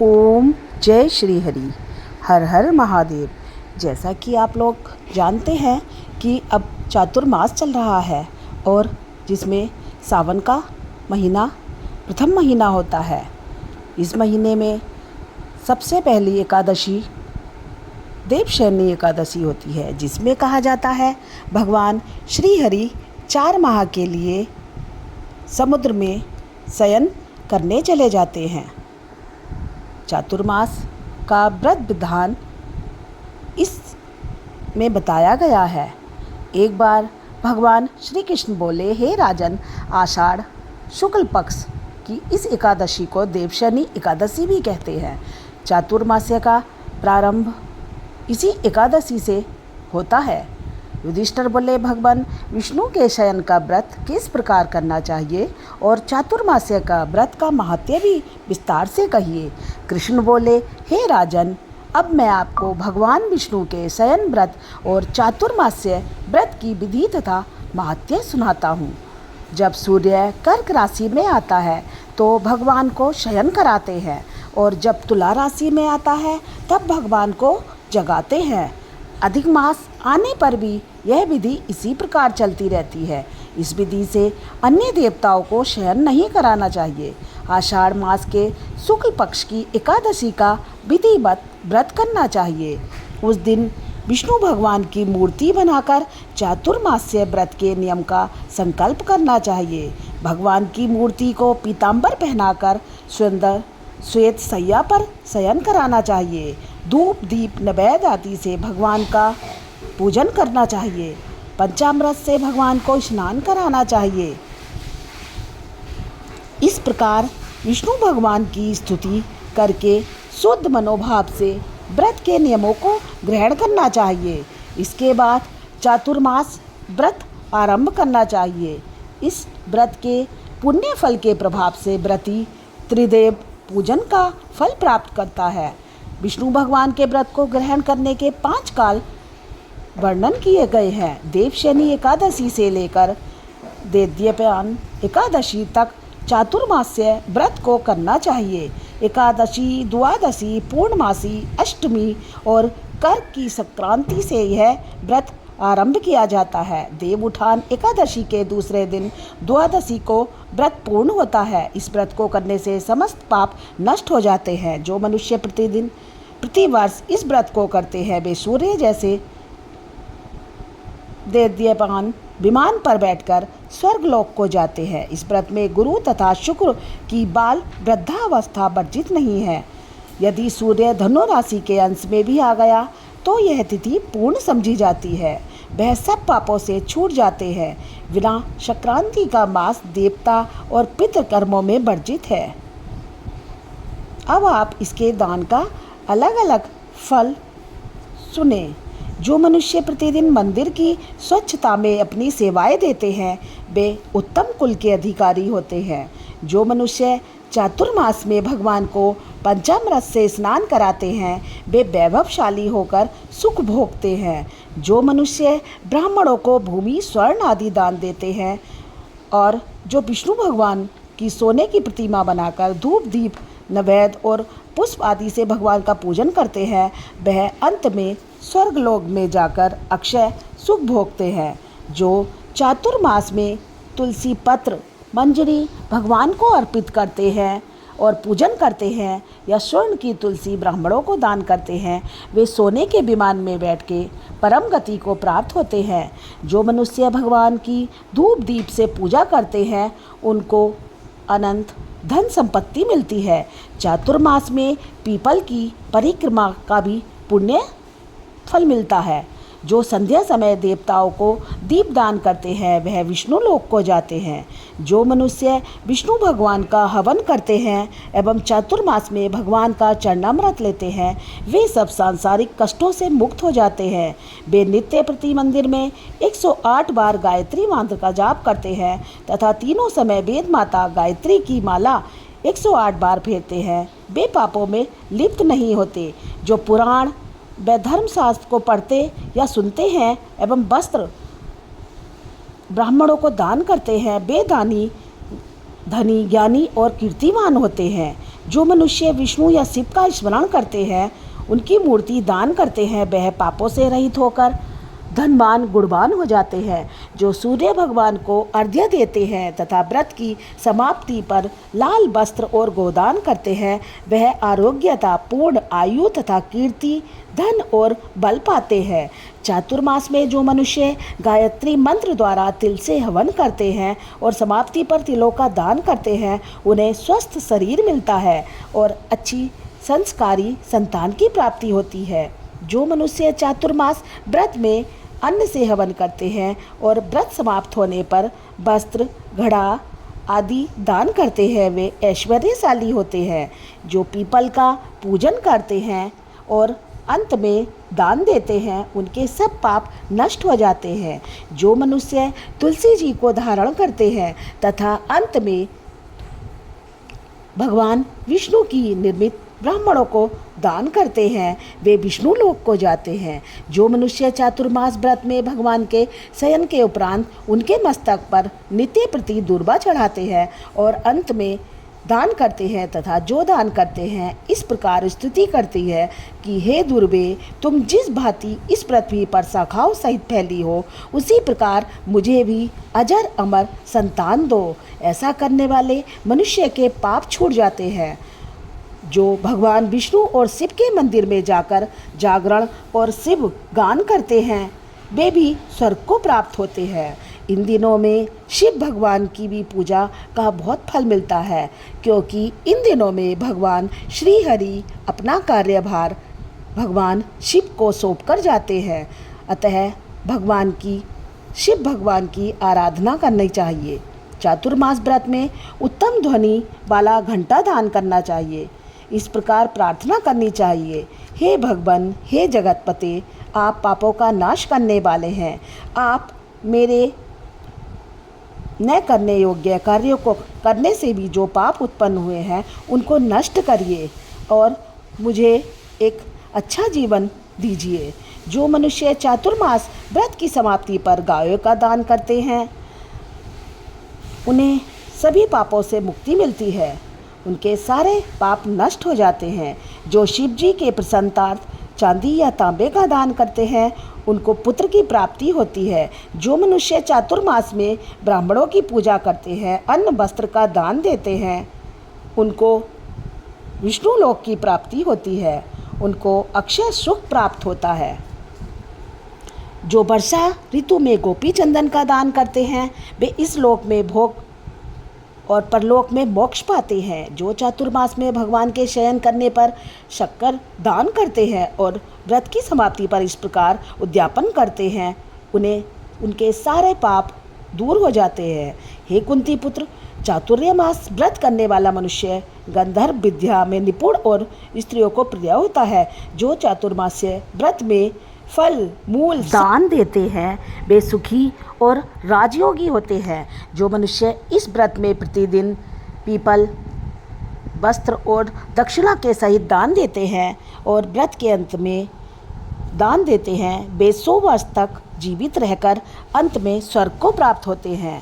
ओम जय श्री हरि। हर हर महादेव। जैसा कि आप लोग जानते हैं कि अब चातुर्मास चल रहा है और जिसमें सावन का महीना प्रथम महीना होता है। इस महीने में सबसे पहली एकादशी देवशयनी एकादशी होती है, जिसमें कहा जाता है भगवान श्री हरि 4 माह के लिए समुद्र में शयन करने चले जाते हैं। चातुर्मास का व्रत विधान इस में बताया गया है। एक बार भगवान श्री कृष्ण बोले, हे राजन, आषाढ़ शुक्ल पक्ष की इस एकादशी को देवशयनी एकादशी भी कहते हैं। चातुर्मास्य का प्रारंभ इसी एकादशी से होता है। युधिष्ठिर बोले, भगवान विष्णु के शयन का व्रत किस प्रकार करना चाहिए और चातुर्मास्य का व्रत का महत्व भी विस्तार से कहिए। कृष्ण बोले, हे राजन, अब मैं आपको भगवान विष्णु के शयन व्रत और चातुर्मास्य व्रत की विधि तथा महत्व सुनाता हूँ। जब सूर्य कर्क राशि में आता है तो भगवान को शयन कराते हैं और जब तुला राशि में आता है तब भगवान को जगाते हैं। अधिक मास आने पर भी यह विधि इसी प्रकार चलती रहती है। इस विधि से अन्य देवताओं को शयन नहीं कराना चाहिए। आषाढ़ मास के शुक्ल पक्ष की एकादशी का विधिवत व्रत करना चाहिए। उस दिन विष्णु भगवान की मूर्ति बनाकर चातुर्मास्य व्रत के नियम का संकल्प करना चाहिए। भगवान की मूर्ति को पीताम्बर पहनाकर सुंदर श्वेत सैया पर शयन कराना चाहिए। धूप दीप नैवेद्य आदि से भगवान का पूजन करना चाहिए। पंचामृत से भगवान को स्नान कराना चाहिए। इस प्रकार विष्णु भगवान की स्तुति करके शुद्ध मनोभाव से व्रत के नियमों को ग्रहण करना चाहिए। इसके बाद चातुर्मास व्रत आरंभ करना चाहिए। इस व्रत के पुण्य फल के प्रभाव से व्रती त्रिदेव पूजन का फल प्राप्त करता है। विष्णु भगवान के व्रत को ग्रहण करने के 5 काल वर्णन किए गए हैं। देवशयनी एकादशी से लेकर देदीप्यमान एकादशी तक चातुर्मास्य व्रत को करना चाहिए। एकादशी, द्वादशी, पूर्णमासी, अष्टमी और कर्क की संक्रांति से यह व्रत आरंभ किया जाता है। देव उठान एकादशी के दूसरे दिन द्वादशी को व्रत पूर्ण होता है। इस व्रत को करने से समस्त पाप नष्ट हो जाते हैं। जो मनुष्य प्रतिवर्ष इस व्रत को करते हैं वे सूर्य जैसे देदीप्यमान विमान पर बैठकर स्वर्गलोक को जाते हैं। इस व्रत में गुरु तथा शुक्र की बाल वृद्धावस्था वर्जित नहीं है। यदि सूर्य धनु राशि के अंश में भी आ गया तो यह तिथि पूर्ण समझी जाती है। वह सब पापों से छूट जाते हैं। बिना संक्रांति का मास देवता और पितृ कर्मों में वर्जित है। अब आप इसके दान का अलग अलग फल सुने। जो मनुष्य प्रतिदिन मंदिर की स्वच्छता में अपनी सेवाएं देते हैं वे उत्तम कुल के अधिकारी होते हैं। जो मनुष्य चातुर्मास में भगवान को पंचामृत से स्नान कराते हैं वे वैभवशाली होकर सुख भोगते हैं। जो मनुष्य ब्राह्मणों को भूमि, स्वर्ण आदि दान देते हैं और जो विष्णु भगवान की सोने की प्रतिमा बनाकर धूप दीप नैवेद्य और पुष्प आदि से भगवान का पूजन करते हैं वह अंत में स्वर्गलोक में जाकर अक्षय सुख भोगते हैं। जो चातुर्मास में तुलसी पत्र, मंजरी भगवान को अर्पित करते हैं और पूजन करते हैं या स्वर्ण की तुलसी ब्राह्मणों को दान करते हैं वे सोने के विमान में बैठ के परम गति को प्राप्त होते हैं। जो मनुष्य भगवान की धूप दीप से पूजा करते हैं उनको अनंत धन संपत्ति मिलती है। चातुर्मास में पीपल की परिक्रमा का भी पुण्य फल मिलता है। जो संध्या समय देवताओं को दीप दान करते हैं वह विष्णु लोक को जाते हैं। जो मनुष्य विष्णु भगवान का हवन करते हैं एवं चातुर्मास में भगवान का चरणामृत लेते हैं वे सब सांसारिक कष्टों से मुक्त हो जाते हैं। वे नित्य प्रति मंदिर में 108 बार गायत्री मंत्र का जाप करते हैं तथा तीनों समय वेद माता गायत्री की माला 108 बार फेरते हैं। वे पापों में लिप्त नहीं होते। जो पुराण व धर्मशास्त्र को पढ़ते या सुनते हैं एवं वस्त्र ब्राह्मणों को दान करते हैं वे दानी धनी, ज्ञानी और कीर्तिमान होते हैं। जो मनुष्य विष्णु या शिव का स्मरण करते हैं, उनकी मूर्ति दान करते हैं, वह पापों से रहित होकर धनवान गुणवान हो जाते हैं। जो सूर्य भगवान को अर्घ्य देते हैं तथा व्रत की समाप्ति पर लाल वस्त्र और गोदान करते हैं, वह आरोग्यता, पूर्ण आयु तथा कीर्ति, धन और बल पाते हैं। चातुर्मास में जो मनुष्य गायत्री मंत्र द्वारा तिल से हवन करते हैं और समाप्ति पर तिलों का दान करते हैं, उन्हें स्वस्थ शरीर मिलता है और अच्छी संस्कारी संतान की प्राप्ति होती है। जो मनुष्य चातुर्मास व्रत में अन्न से हवन करते हैं और व्रत समाप्त होने पर वस्त्र, घड़ा आदि दान करते हैं, वे ऐश्वर्यशाली होते हैं। जो पीपल का पूजन करते हैं और अंत में दान देते हैं, उनके सब पाप नष्ट हो जाते हैं। जो मनुष्य तुलसी जी को धारण करते हैं तथा अंत में भगवान विष्णु की निर्मित ब्राह्मणों को दान करते हैं, वे विष्णु लोक को जाते हैं। जो मनुष्य चातुर्मास व्रत में भगवान के शयन के उपरांत उनके मस्तक पर नित्य प्रति दूर्वा चढ़ाते हैं और अंत में दान करते हैं तथा जो दान करते हैं इस प्रकार स्तुति करती है कि हे दुर्वे, तुम जिस भांति इस पृथ्वी पर शाखाओं सहित फैली हो, उसी प्रकार मुझे भी अजर अमर संतान दो। ऐसा करने वाले मनुष्य के पाप छूट जाते हैं। जो भगवान विष्णु और शिव के मंदिर में जाकर जागरण और शिव गान करते हैं, वे भी स्वर्ग को प्राप्त होते हैं। इन दिनों में शिव भगवान की भी पूजा का बहुत फल मिलता है, क्योंकि इन दिनों में भगवान श्री हरि अपना कार्यभार भगवान शिव को सौंप कर जाते हैं। अतः शिव भगवान की आराधना करनी चाहिए। चातुर्मास व्रत में उत्तम ध्वनि वाला घंटा दान करना चाहिए। इस प्रकार प्रार्थना करनी चाहिए, हे भगवान, हे जगतपते, आप पापों का नाश करने वाले हैं। आप मेरे न करने योग्य कार्यों को करने से भी जो पाप उत्पन्न हुए हैं उनको नष्ट करिए और मुझे एक अच्छा जीवन दीजिए। जो मनुष्य चातुर्मास व्रत की समाप्ति पर गायों का दान करते हैं, उन्हें सभी पापों से मुक्ति मिलती है, उनके सारे पाप नष्ट हो जाते हैं। जो शिव जी के प्रसन्नार्थ चांदी या तांबे का दान करते हैं, उनको पुत्र की प्राप्ति होती है। जो मनुष्य चातुर्मास में ब्राह्मणों की पूजा करते हैं, अन्न वस्त्र का दान देते हैं, उनको विष्णु लोक की प्राप्ति होती है, उनको अक्षय सुख प्राप्त होता है। जो वर्षा ऋतु में गोपी चंदन का दान करते हैं, वे इस लोक में भोग और परलोक में मोक्ष पाते हैं। जो चातुर्मास में भगवान के शयन करने पर शक्कर दान करते हैं और व्रत की समाप्ति पर इस प्रकार उद्यापन करते हैं, उन्हें उनके सारे पाप दूर हो जाते हैं। हे कुंती पुत्र, चातुर्मास व्रत करने वाला मनुष्य गंधर्व विद्या में निपुण और स्त्रियों को प्रिय होता है। जो चातुर्मास्य व्रत में फल मूल दान देते हैं, वे सुखी और राजयोगी होते हैं। जो मनुष्य इस व्रत में प्रतिदिन पीपल, वस्त्र और दक्षिणा के सहित दान देते हैं और व्रत के अंत में दान देते हैं, वे 100 वर्ष तक जीवित रहकर अंत में स्वर्ग को प्राप्त होते हैं।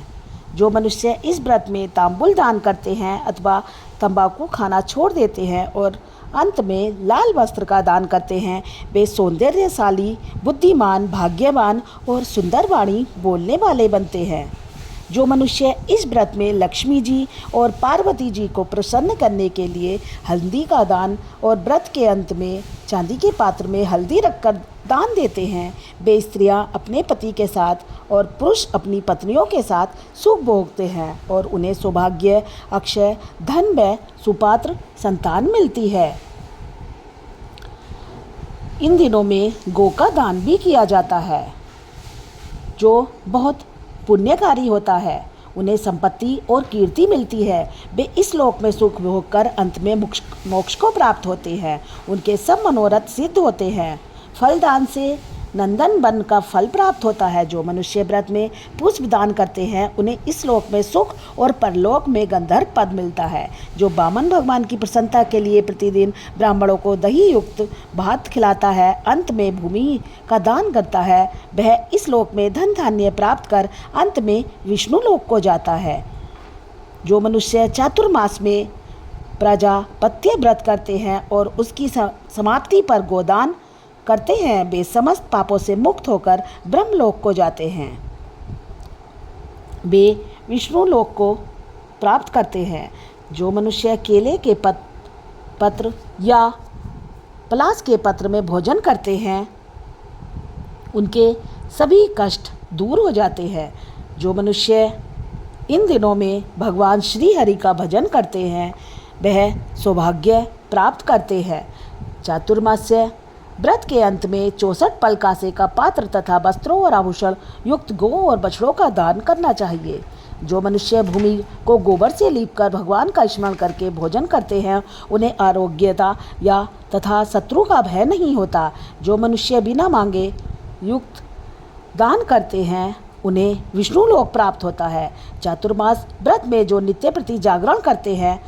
जो मनुष्य इस व्रत में तांबुल दान करते हैं अथवा तंबाकू खाना छोड़ देते हैं और अंत में लाल वस्त्र का दान करते हैं, वे सौंदर्यशाली, बुद्धिमान, भाग्यवान और सुंदर वाणी बोलने वाले बनते हैं। जो मनुष्य इस व्रत में लक्ष्मी जी और पार्वती जी को प्रसन्न करने के लिए हल्दी का दान और व्रत के अंत में चांदी के पात्र में हल्दी रखकर दान देते हैं, वे स्त्रियां अपने पति के साथ और पुरुष अपनी पत्नियों के साथ सुख भोगते हैं और उन्हें सौभाग्य, अक्षय धन व सुपात्र संतान मिलती है। इन दिनों में गौ का दान भी किया जाता है, जो बहुत पुण्यकारी होता है। उन्हें संपत्ति और कीर्ति मिलती है। वे इस लोक में सुख भोग कर अंत में मोक्ष को प्राप्त होते हैं। उनके सब मनोरथ सिद्ध होते हैं। फलदान से नंदन वन का फल प्राप्त होता है। जो मनुष्य व्रत में पुष्प दान करते हैं, उन्हें इस लोक में सुख और परलोक में गंधर्व पद मिलता है। जो बामन भगवान की प्रसन्नता के लिए प्रतिदिन ब्राह्मणों को दही युक्त भात खिलाता है, अंत में भूमि का दान करता है, वह इस लोक में धन धान्य प्राप्त कर अंत में विष्णु लोक को जाता है। जो मनुष्य चातुर्मास में प्रजापत्य व्रत करते हैं और उसकी समाप्ति पर गोदान करते हैं, वे समस्त पापों से मुक्त होकर ब्रह्मलोक को जाते हैं। वे विष्णु लोक को प्राप्त करते हैं। जो मनुष्य केले के पत्र या पलाश के पत्र में भोजन करते हैं, उनके सभी कष्ट दूर हो जाते हैं। जो मनुष्य इन दिनों में भगवान श्री हरि का भजन करते हैं, वह सौभाग्य प्राप्त करते हैं। चातुर्मास्य व्रत के अंत में 64 पल कांसे का पात्र तथा वस्त्रों और आभूषण युक्त गौ और बछड़ों का दान करना चाहिए। जो मनुष्य भूमि को गोबर से लीपकर भगवान का स्मरण करके भोजन करते हैं, उन्हें आरोग्यता या तथा शत्रु का भय नहीं होता। जो मनुष्य बिना मांगे युक्त दान करते हैं, उन्हें विष्णु लोक प्राप्त होता है। चातुर्मास व्रत में जो नित्य प्रति जागरण करते हैं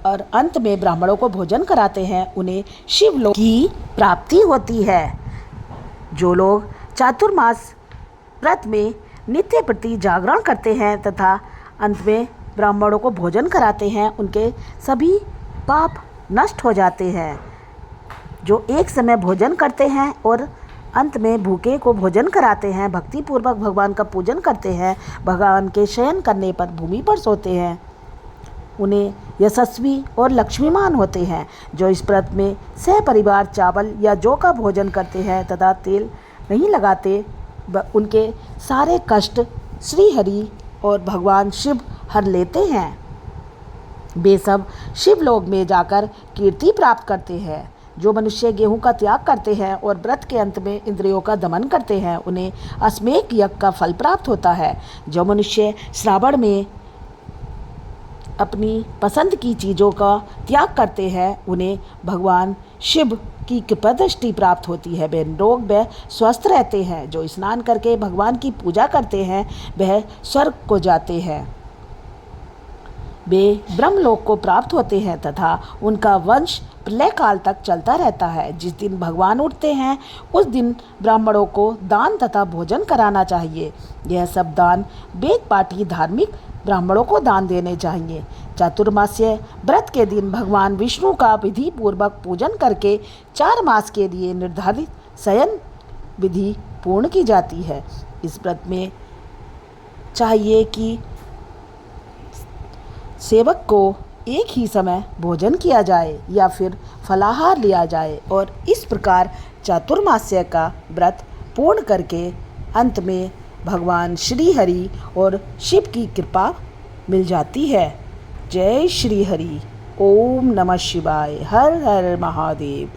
और अंत में ब्राह्मणों को भोजन कराते हैं, उन्हें शिवलोक की प्राप्ति होती है। जो लोग चातुर्मास व्रत में नित्य प्रति जागरण करते हैं तथा अंत में ब्राह्मणों को भोजन कराते हैं, उनके सभी पाप नष्ट हो जाते हैं। जो एक समय भोजन करते हैं और अंत में भूखे को भोजन कराते हैं, भक्तिपूर्वक भगवान का पूजन करते हैं, भगवान के शयन करने पर भूमि पर सोते हैं, उन्हें यशस्वी और लक्ष्मीमान होते हैं। जो इस व्रत में सहपरिवार चावल या जौ का भोजन करते हैं तथा तेल नहीं लगाते, उनके सारे कष्ट श्री हरि और भगवान शिव हर लेते हैं। वे सब शिवलोक में जाकर कीर्ति प्राप्त करते हैं। जो मनुष्य गेहूं का त्याग करते हैं और व्रत के अंत में इंद्रियों का दमन करते हैं, उन्हें अश्वमेध यज्ञ का फल प्राप्त होता है। जो मनुष्य श्रावण में अपनी पसंद की चीज़ों का त्याग करते हैं, उन्हें भगवान शिव की कृपा दृष्टि प्राप्त होती है। वे निरोग व स्वस्थ रहते हैं। जो स्नान करके भगवान की पूजा करते हैं, वह स्वर्ग को जाते हैं। वे ब्रह्मलोक को प्राप्त होते हैं तथा उनका वंश प्रलय काल तक चलता रहता है। जिस दिन भगवान उठते हैं, उस दिन ब्राह्मणों को दान तथा भोजन कराना चाहिए। यह सब दान वेद पाठी धार्मिक ब्राह्मणों को दान देने चाहिए। चातुर्मास्य व्रत के दिन भगवान विष्णु का विधि पूर्वक पूजन करके 4 मास के लिए निर्धारित शयन विधि पूर्ण की जाती है। इस व्रत में चाहिए कि सेवक को एक ही समय भोजन किया जाए या फिर फलाहार लिया जाए और इस प्रकार चातुर्मास्य का व्रत पूर्ण करके अंत में भगवान श्री हरि और शिव की कृपा मिल जाती है। जय श्री हरि। ओम नमः शिवाय। हर हर महादेव।